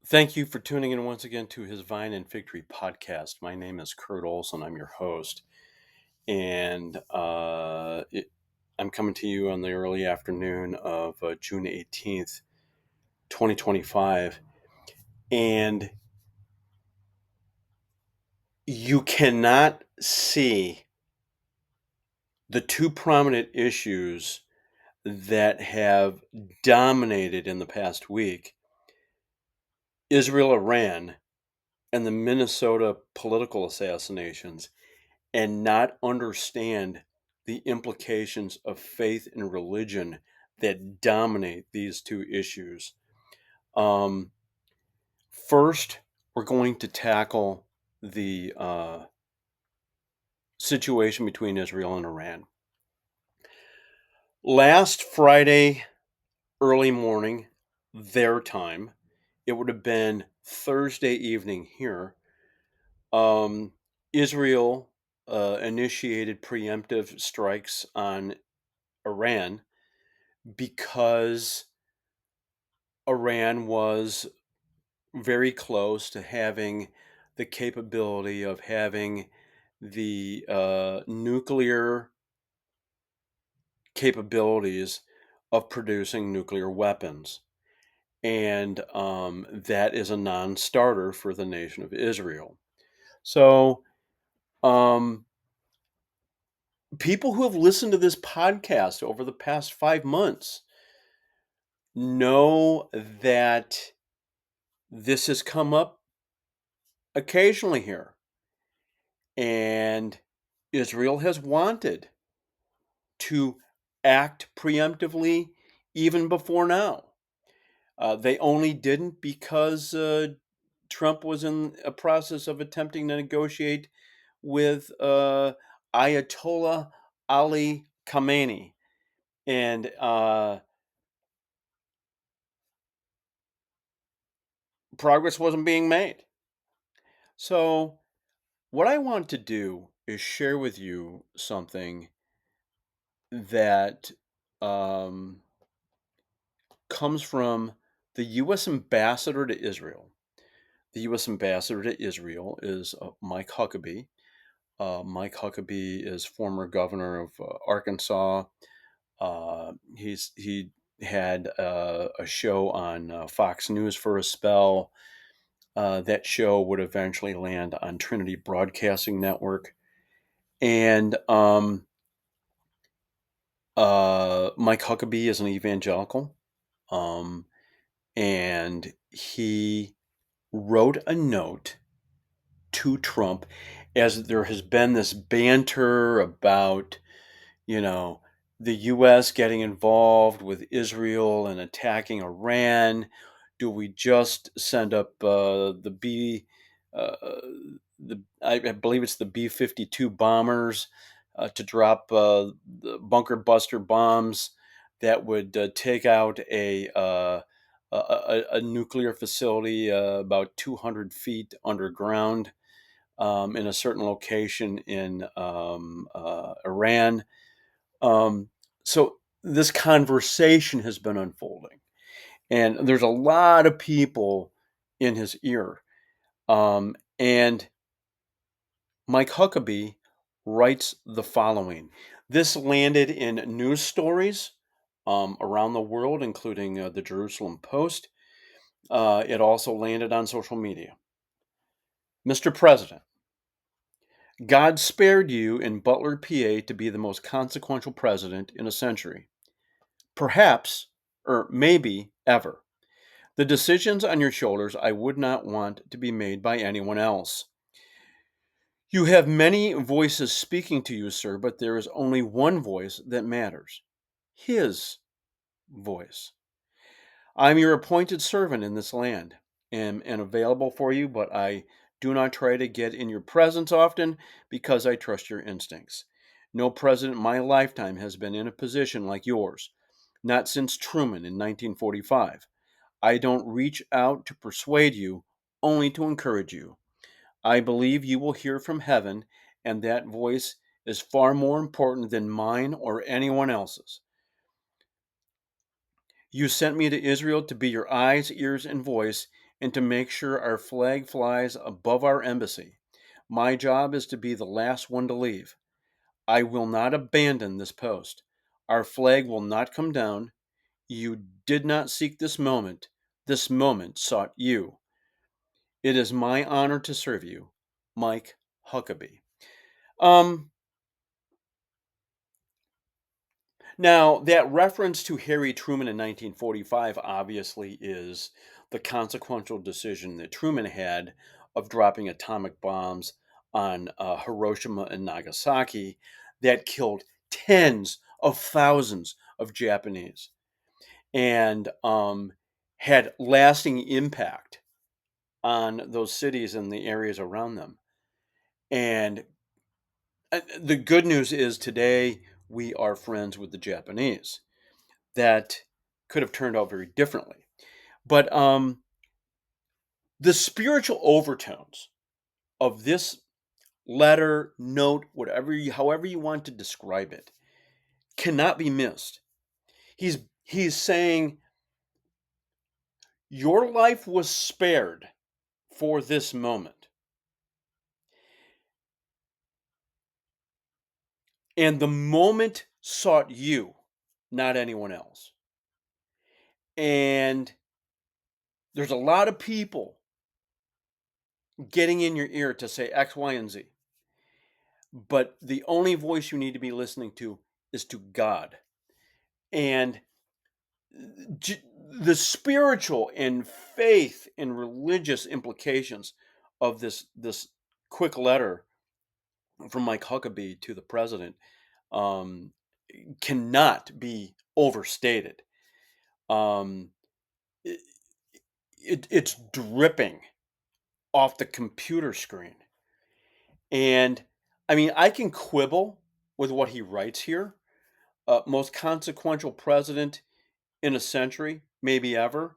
Thank you for tuning in once again to his Vine and Victory podcast. My name is Kurt Olson. I'm your host. And I'm coming to you on the early afternoon of June 18th, 2025. And you cannot see the two prominent issues that have dominated in the past week: Israel, Iran, and the Minnesota political assassinations, and not understand the implications of faith and religion that dominate these two issues. Um, First, we're going to tackle the situation between Israel and Iran. Last Friday, early morning, their time, it would have been Thursday evening here. Israel initiated preemptive strikes on Iran because Iran was very close to having the capability of having the nuclear capabilities of producing nuclear weapons. And that is a non starter for the nation of Israel. So, um, people who have listened to this podcast over the past 5 months know that this has come up occasionally here. And Israel has wanted to act preemptively even before now. They only didn't because Trump was in a process of attempting to negotiate with Ayatollah Ali Khamenei. And progress wasn't being made. So, what I want to do is share with you something that um, comes from the U.S. ambassador to Israel. The U.S. ambassador to Israel is Mike Huckabee. Mike Huckabee is former governor of Arkansas. He had a show on Fox News for a spell. That show would eventually land on Trinity Broadcasting Network. And Mike Huckabee is an evangelical. Um, and he wrote a note to Trump as there has been this banter about, you know, the U.S. getting involved with Israel and attacking Iran. Do we just send up uh, I believe it's the B-52 bombers to drop the bunker buster bombs that would take out a nuclear facility about 200 feet underground in a certain location in Iran. So this conversation has been unfolding, and there's a lot of people in his ear. And Mike Huckabee writes the following. This landed in news stories around the world, including the Jerusalem Post. It also landed on social media. Mr. President, God spared you in Butler, PA to be the most consequential president in a century. Perhaps, or maybe ever. The decisions on your shoulders I would not want to be made by anyone else. You have many voices speaking to you, sir, but there is only one voice that matters. His voice. I'm your appointed servant in this land, and available for you, but I do not try to get in your presence often because I trust your instincts. No president in my lifetime has been in a position like yours, not since Truman in 1945. I don't reach out to persuade you, only to encourage you. I believe you will hear from heaven, and that voice is far more important than mine or anyone else's. You sent me to Israel to be your eyes, ears, and voice, and to make sure our flag flies above our embassy. My job is to be the last one to leave. I will not abandon this post. Our flag will not come down. You did not seek this moment. This moment sought you. It is my honor to serve you, Mike Huckabee. Um, Now, that reference to Harry Truman in 1945 obviously is the consequential decision that Truman had of dropping atomic bombs on Hiroshima and Nagasaki that killed tens of thousands of Japanese and had lasting impact on those cities and the areas around them. And the good news is today we are friends with the Japanese. That could have turned out very differently. But the spiritual overtones of this letter, note, however you want to describe it, cannot be missed. He's saying your life was spared for this moment, and the moment sought you, not anyone else. And there's a lot of people getting in your ear to say X, Y, and Z. But the only voice you need to be listening to is to God. And the spiritual and faith and religious implications of this quick letter from Mike Huckabee to the president um, cannot be overstated. Um, it, it's dripping off the computer screen. And I mean, I can quibble with what he writes here. Most consequential president in a century, maybe ever.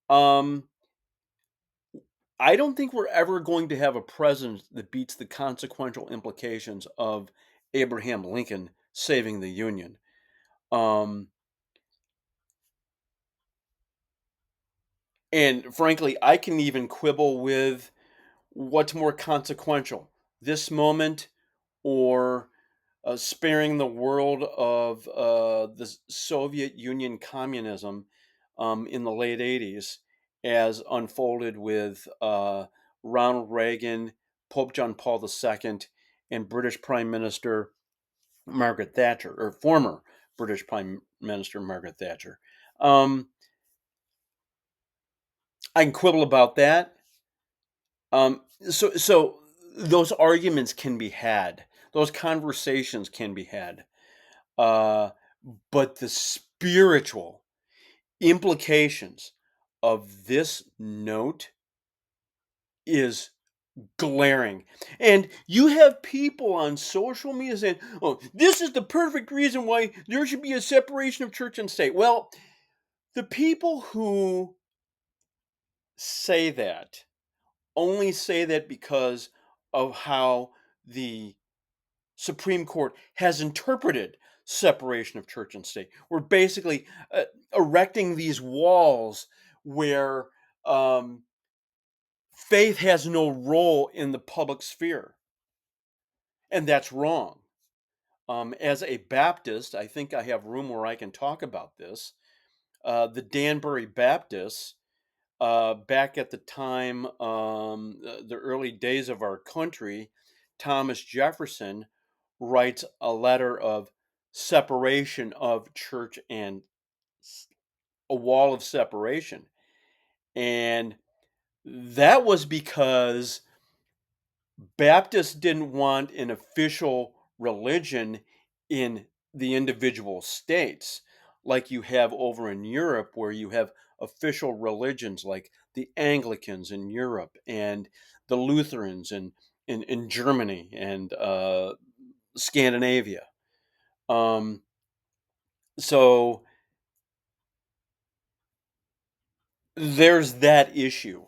Um, I don't think we're ever going to have a president that beats the consequential implications of Abraham Lincoln saving the Union. Um, and frankly, I can even quibble with what's more consequential, this moment or sparing the world of the Soviet Union communism in the late 80s as unfolded with Ronald Reagan, Pope John Paul II, and British Prime Minister Margaret Thatcher, or former British Prime Minister Margaret Thatcher. Um, I can quibble about that. So those arguments can be had, those conversations can be had. Uh, but the spiritual implications of this note is glaring. And you have people on social media saying, oh, this is the perfect reason why there should be a separation of church and state. Well, the people who say that only say that because of how the Supreme Court has interpreted separation of church and state. We're basically erecting these walls where faith has no role in the public sphere. And that's wrong. As a Baptist, I think I have room where I can talk about this. The Danbury Baptists, back at the time, the early days of our country, Thomas Jefferson writes a letter of separation of church and a wall of separation. And that was because Baptists didn't want an official religion in the individual states like you have over in Europe, where you have official religions like the Anglicans in Europe and the Lutherans in Germany and Scandinavia. Um, so there's that issue.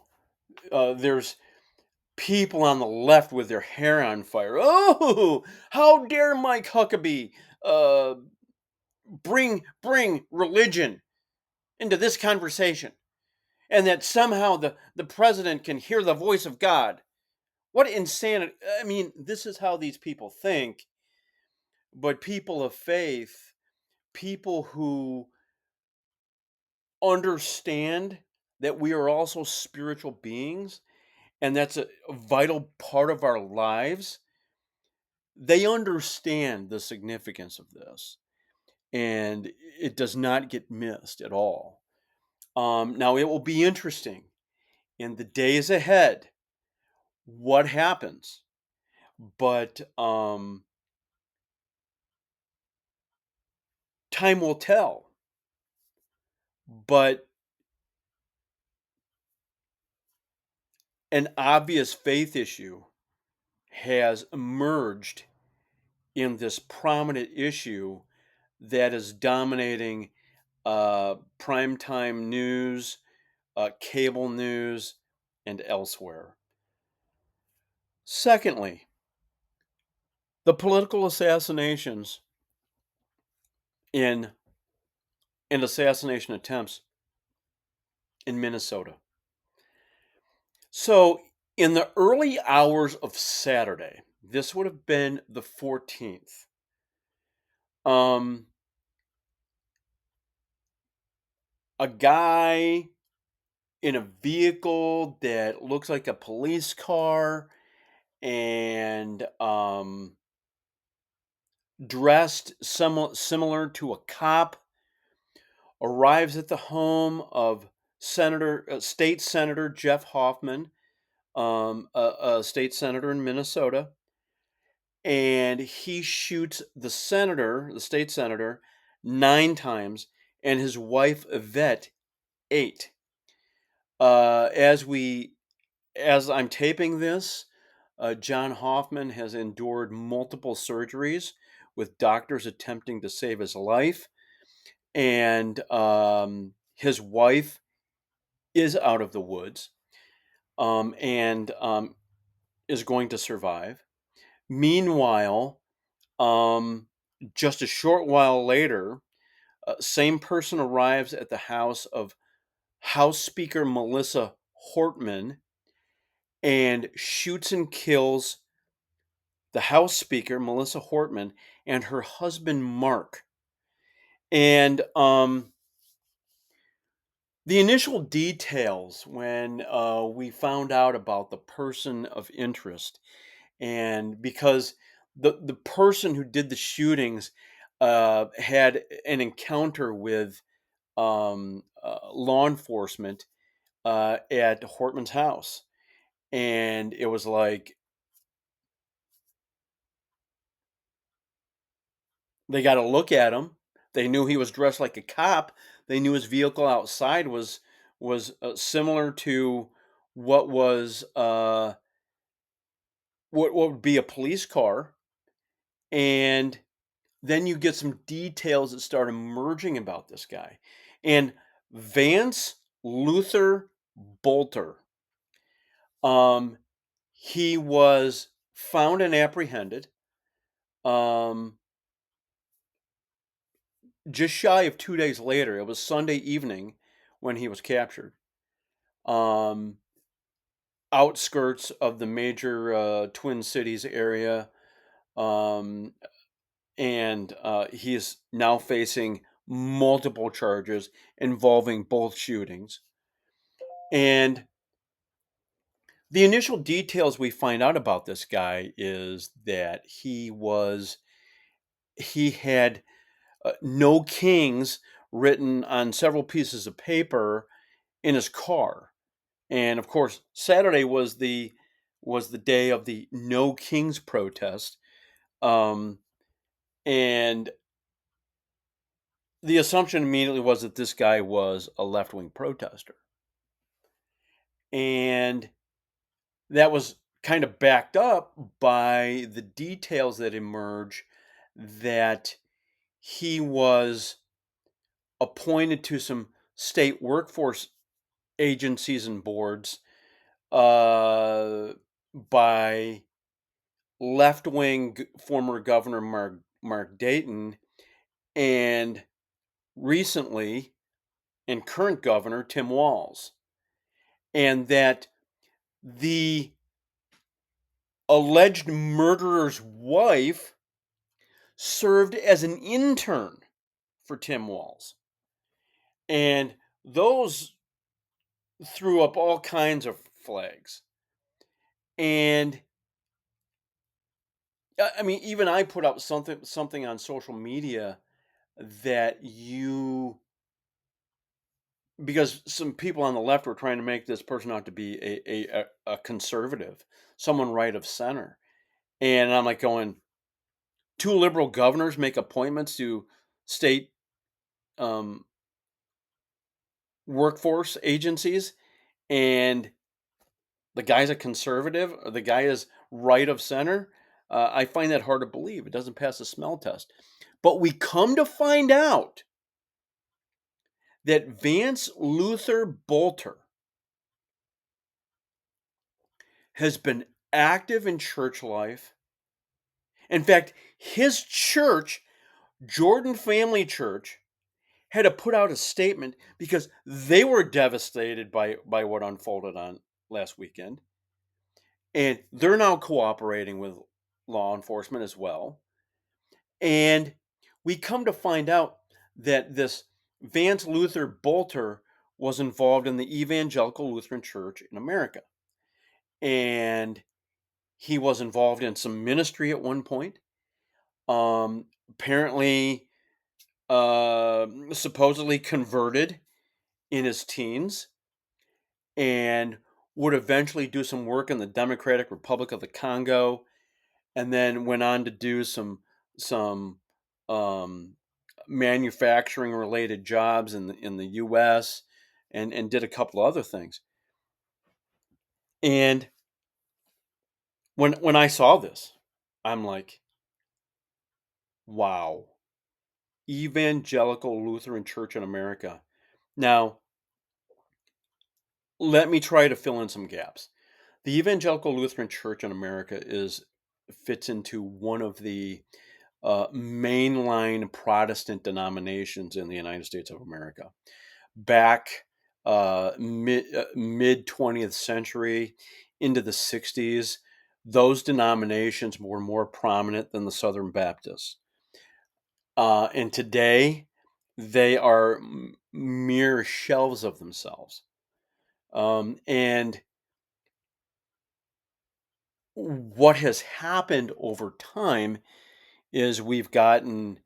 There's people on the left with their hair on fire. Oh, how dare Mike Huckabee uh, bring religion into this conversation? and that somehow the president can hear the voice of God. What insanity. I mean, this is how these people think, but people of faith, people who understand that we are also spiritual beings and that's a vital part of our lives, they understand the significance of this and it does not get missed at all. Now, it will be interesting in the days ahead what happens, but time will tell. But an obvious faith issue has emerged in this prominent issue that is dominating primetime news, cable news, and elsewhere. Secondly, the political assassinations in and assassination attempts in Minnesota. So, in the early hours of Saturday, this would have been the 14th. Um, a guy in a vehicle that looks like a police car and dressed somewhat similar to a cop arrives at the home of State Senator Jeff Hoffman, a state senator in Minnesota, and he shoots the state senator, 9 times, and his wife Yvette 8. Uh, as we, as I'm taping this, John Hoffman has endured multiple surgeries with doctors attempting to save his life, and his wife is out of the woods and is going to survive. Meanwhile, um, just a short while later, same person arrives at the house of House Speaker Melissa Hortman and shoots and kills the House Speaker Melissa Hortman and her husband Mark. And the initial details when we found out about the person of interest, and because the person who did the shootings had an encounter with law enforcement at Hortman's house, and it was like they got a look at him. They knew he was dressed like a cop. They knew his vehicle outside was similar to what was what would be a police car, and then you get some details that start emerging about this guy. And Vance Luther Bolter, um, he was found and apprehended um, just shy of 2 days later. It was Sunday evening when he was captured. Um, Outskirts of the major Twin Cities area. Um, and he is now facing multiple charges involving both shootings. And the initial details we find out about this guy is that he had no kings written on several pieces of paper in his car. And of course, Saturday was the day of the No Kings protest. Um, and the assumption immediately was that this guy was a left-wing protester. And that was kind of backed up by the details that emerge that he was appointed to some state workforce agencies and boards by left-wing former governor Mark Dayton and recently and current governor Tim Walz. and that the alleged murderer's wife served as an intern for Tim Walz. And those threw up all kinds of flags. And I mean, even I put up something on social media that you because some people on the left were trying to make this person out to be a conservative, someone right of center. And I'm like going, two liberal governors make appointments to state um, workforce agencies, and the guy's a conservative, or the guy is right of center. I find that hard to believe. It doesn't pass the smell test. But we come to find out that Vance Luther Bolter has been active in church life. In fact, his church, Jordan Family Church, had to put out a statement because they were devastated by what unfolded on last weekend. And they're now cooperating with law enforcement as well. And we come to find out that this Vance Luther Bolter was involved in the Evangelical Lutheran Church in America. And he was involved in some ministry at one point. Apparently, supposedly converted in his teens and would eventually do some work in the Democratic Republic of the Congo, and then went on to do some um, manufacturing related jobs in the U.S. and did a couple of other things. And when I saw this, I'm like, wow, Evangelical Lutheran Church in America. Now, let me try to fill in some gaps. The Evangelical Lutheran Church in America fits into one of the mainline Protestant denominations in the United States of America. Back mid 20th century into the 60s, those denominations were more prominent than the Southern Baptists. And today, they are mere shells of themselves. And what has happened over time is we've gotten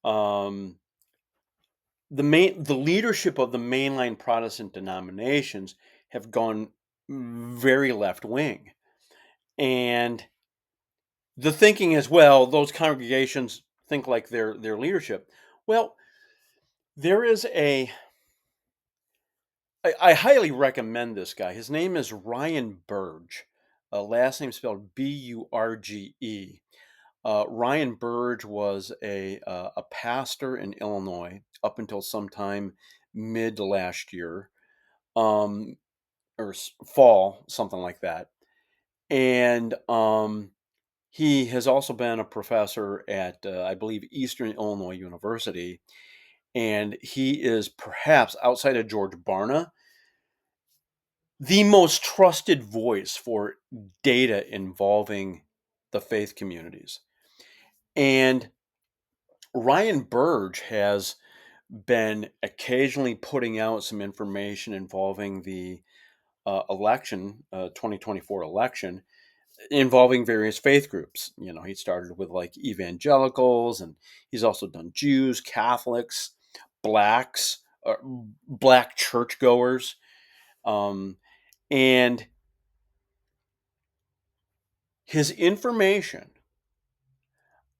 um, the leadership of the mainline Protestant denominations have gone very left wing, and the thinking is, well, those congregations think like their leadership. Well, there is I highly recommend this guy. His name is Ryan Burge. Last name spelled Burge. Ryan Burge was a pastor in Illinois up until sometime mid last year, or fall, something like that. And he has also been a professor at, I believe, Eastern Illinois University. And he is perhaps, outside of George Barna, the most trusted voice for data involving the faith communities. And Ryan Burge has been occasionally putting out some information involving the 2024 election, involving various faith groups. You know, he started with like evangelicals, and he's also done Jews, Catholics, blacks, black churchgoers, um, and his information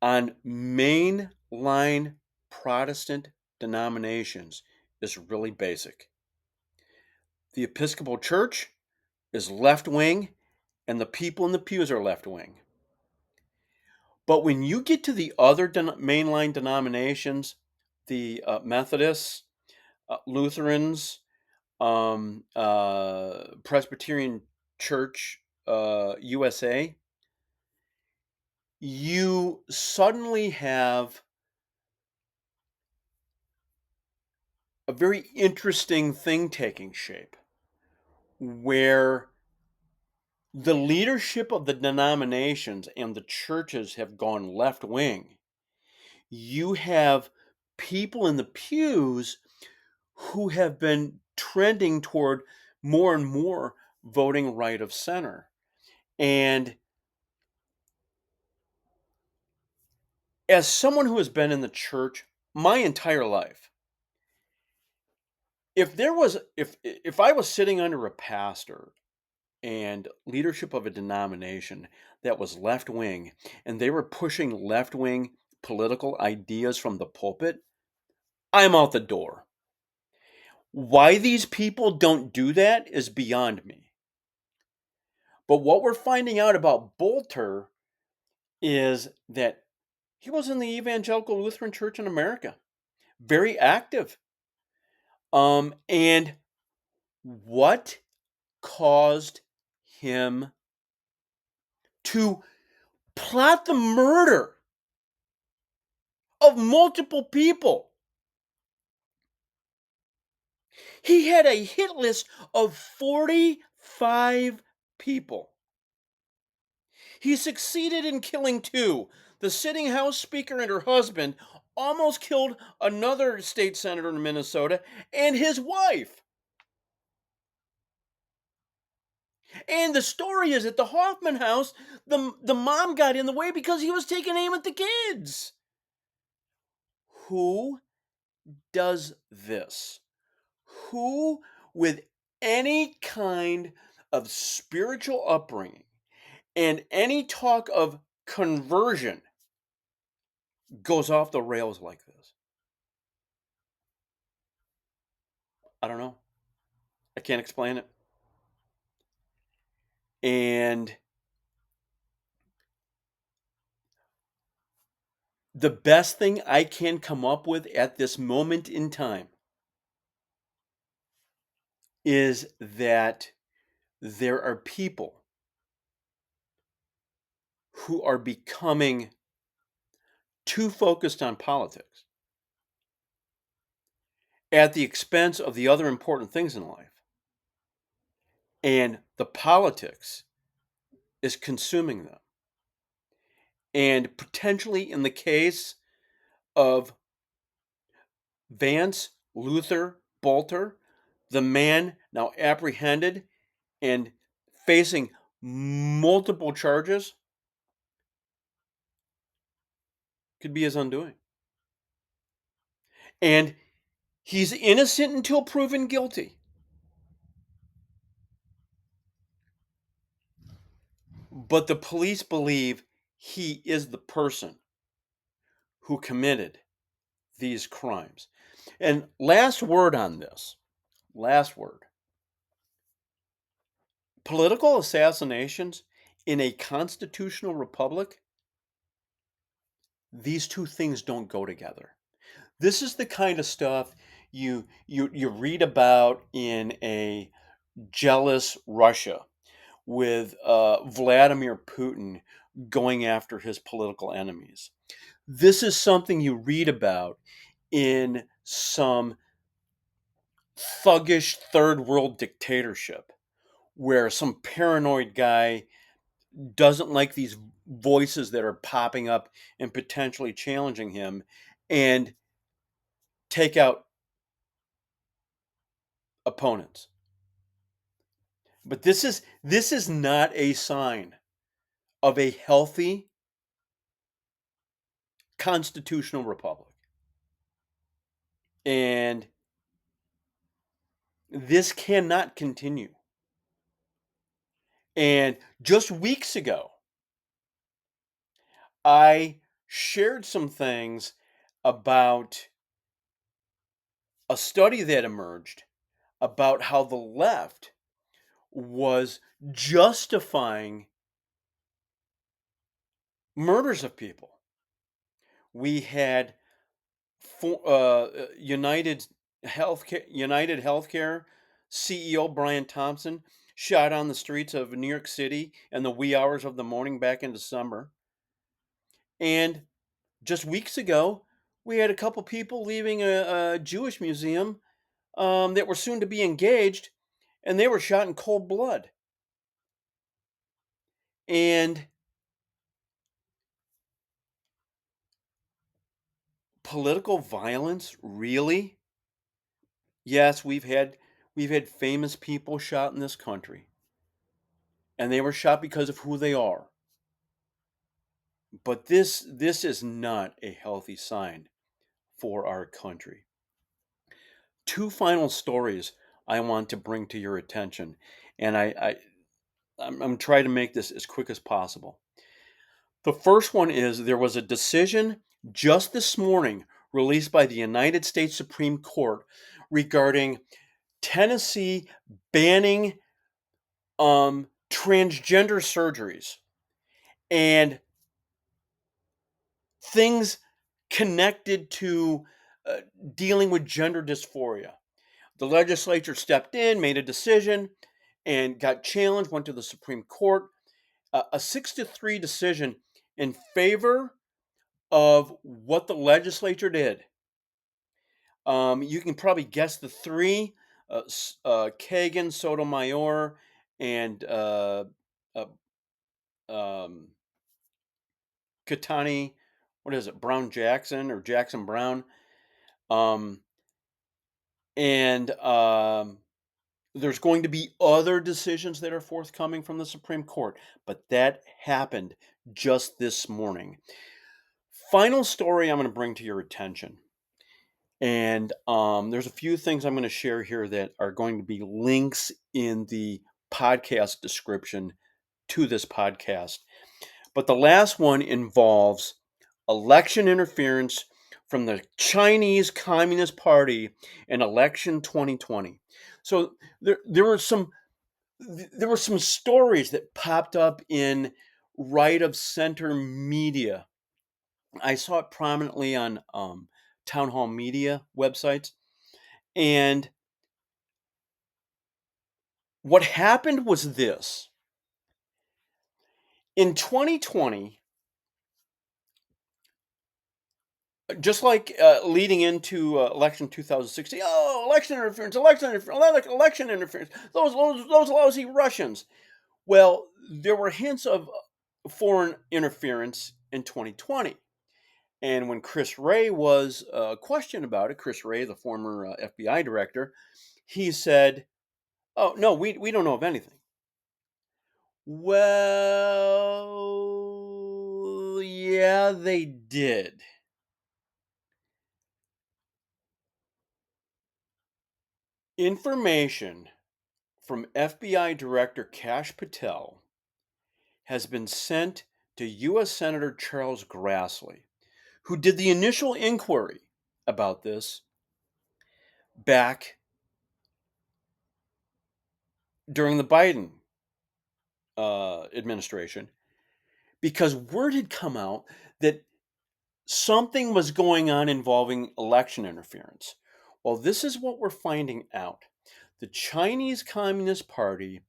on mainline Protestant denominations is really basic. The Episcopal Church is left wing, and the people in the pews are left wing. But when you get to the other mainline denominations, the Methodists, Lutherans, Presbyterian Church USA, you suddenly have a very interesting thing taking shape, where the leadership of the denominations and the churches have gone left wing. You have people in the pews who have been trending toward more and more voting right of center. And as someone who has been in the church my entire life, if I was sitting under a pastor and leadership of a denomination that was left wing and they were pushing left wing political ideas from the pulpit, I'm out the door. Why these people don't do that is beyond me. But what we're finding out about Bolter is that he was in the Evangelical Lutheran Church in America, very active. And what caused him to plot the murder of multiple people? He had a hit list of 45 people. He succeeded in killing two. The sitting House Speaker and her husband almost killed another state senator in Minnesota and his wife. And the story is at the Hoffman house, the mom got in the way because he was taking aim at the kids. Who does this? Who, with any kind of spiritual upbringing and any talk of conversion, goes off the rails like this? I don't know. I can't explain it. And the best thing I can come up with at this moment in time is that there are people who are becoming too focused on politics at the expense of the other important things in life. And the politics is consuming them. And potentially, in the case of Vance Luther Bolter, the man now apprehended and facing multiple charges, could be his undoing. And he's innocent until proven guilty. But the police believe he is the person who committed these crimes. And last word on this, last word. Political assassinations in a constitutional republic, these two things don't go together. This is the kind of stuff you read about in a jealous Russia with Vladimir Putin going after his political enemies. This is something you read about in some thuggish third world dictatorship where some paranoid guy doesn't like these voices that are popping up and potentially challenging him and take out opponents. But this is not a sign of a healthy constitutional republic. And this cannot continue. And just weeks ago, I shared some things about a study that emerged about how the left was justifying murders of people. We had United Healthcare CEO Brian Thompson shot on the streets of New York City in the wee hours of the morning back in December. And just weeks ago, we had a couple people leaving a Jewish museum that were soon to be engaged, and they were shot in cold blood. And political violence, really? Yes, we've had famous people shot in this country, and they were shot because of who they are. But this is not a healthy sign for our country. Two final stories I want to bring to your attention, and I'm trying to make this as quick as possible. The first one is there was a decision just this morning released by the United States Supreme Court regarding Tennessee banning transgender surgeries and things connected to uh, dealing with gender dysphoria. The legislature stepped in, made a decision, and got challenged, went to the Supreme Court. A 6-3 decision in favor of what the legislature did. You can probably guess the three: Kagan, Sotomayor, and uh, um, Katani. What is it? Brown Jackson or Jackson Brown. Um, and there's going to be other decisions that are forthcoming from the Supreme Court, but that happened just this morning. Final story I'm going to bring to your attention. And there's a few things I'm going to share here that are going to be links in the podcast description to this podcast. But the last one involves election interference from the Chinese Communist Party in election 2020. So there were some stories that popped up in right of center media. I saw it prominently on town hall media websites. And what happened was this: in 2020, just like leading into election 2016, oh, election interference, those lousy Russians. Well, there were hints of foreign interference in 2020. And when Chris Wray was questioned about it, Chris Wray, the former FBI director, he said, "Oh no, we don't know of anything." Well, yeah, they did. Information from FBI Director Kash Patel has been sent to U.S. Senator Charles Grassley, who did the initial inquiry about this back during the Biden administration, because word had come out that something was going on involving election interference. Well, this is what we're finding out. The Chinese Communist Party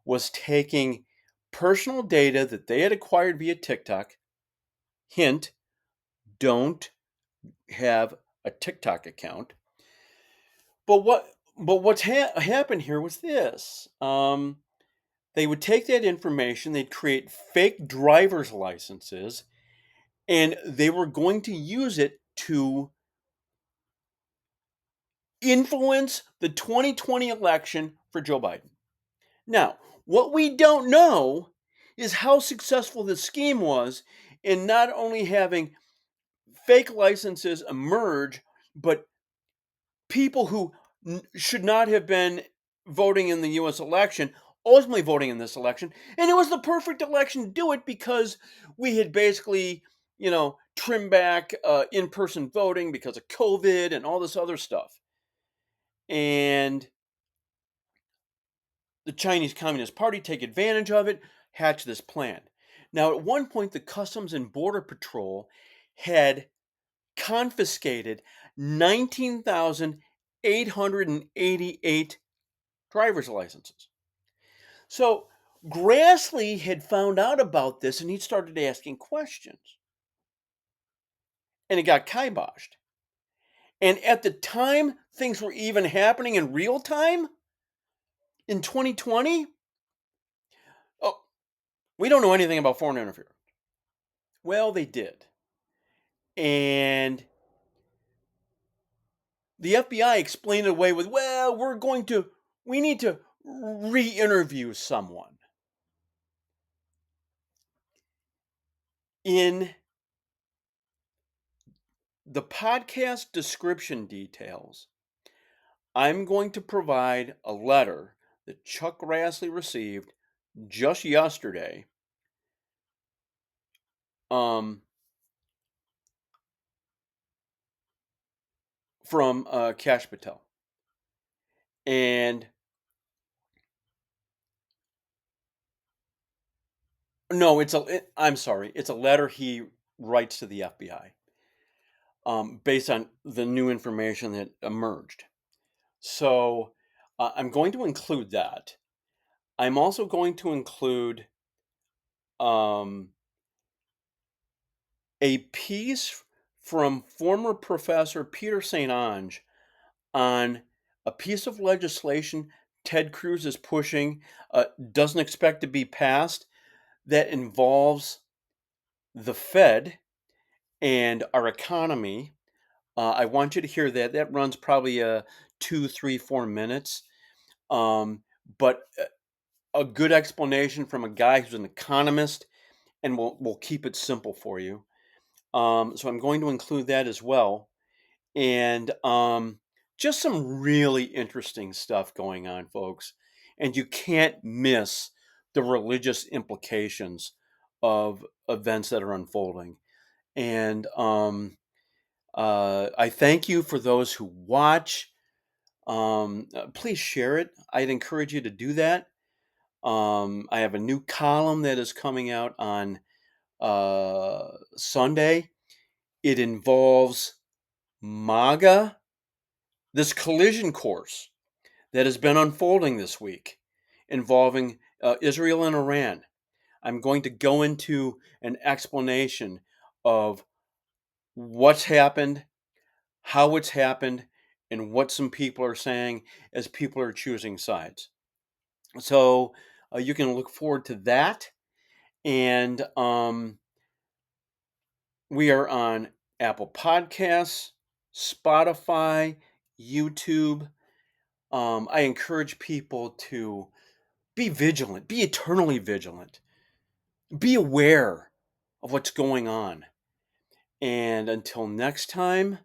was taking personal data that they had acquired via TikTok. Hint, don't have a TikTok account. But what's happened here was this. They would take that information, they'd create fake driver's licenses, and they were going to use it to influence the 2020 election for Joe Biden. Now, what we don't know is how successful this scheme was in not only having fake licenses emerge, but people who should not have been voting in the US election ultimately voting in this election. And it was the perfect election to do it because we had basically, trimmed back in person voting because of COVID and all this other stuff. And the Chinese Communist Party take advantage of it, hatch this plan. Now, at one point, the Customs and Border Patrol had confiscated 19,888 driver's licenses. So Grassley had found out about this and he started asking questions. And it got kiboshed. And at the time things were even happening in real time, In 2020, oh, we don't know anything about foreign interference. Well, they did. And the FBI explained it away with, well, we need to re interview someone. In the podcast description details, I'm going to provide a letter that Chuck Grassley received just yesterday from Kash Patel. And no, I'm sorry, it's a letter he writes to the FBI based on the new information that emerged. So I'm going to include that. I'm also going to include um, a piece from former Professor Peter St. Onge on a piece of legislation Ted Cruz is pushing, doesn't expect to be passed, that involves the Fed and our economy. I want you to hear that. That runs probably 2, 3, 4 minutes. But a good explanation from a guy who's an economist, and we'll keep it simple for you. So I'm going to include that as well. And just some really interesting stuff going on, folks. And you can't miss the religious implications of events that are unfolding. And I thank you for those who watch. Please share it. I'd encourage you to do that. I have a new column that is coming out on Sunday. It involves MAGA, this collision course that has been unfolding this week involving Israel and Iran. I'm going to go into an explanation of what's happened, how it's happened, and what some people are saying as people are choosing sides. So you can look forward to that. And we are on Apple Podcasts, Spotify, YouTube. I encourage people to be vigilant, be eternally vigilant, be aware of what's going on. And until next time,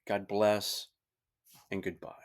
God bless and goodbye.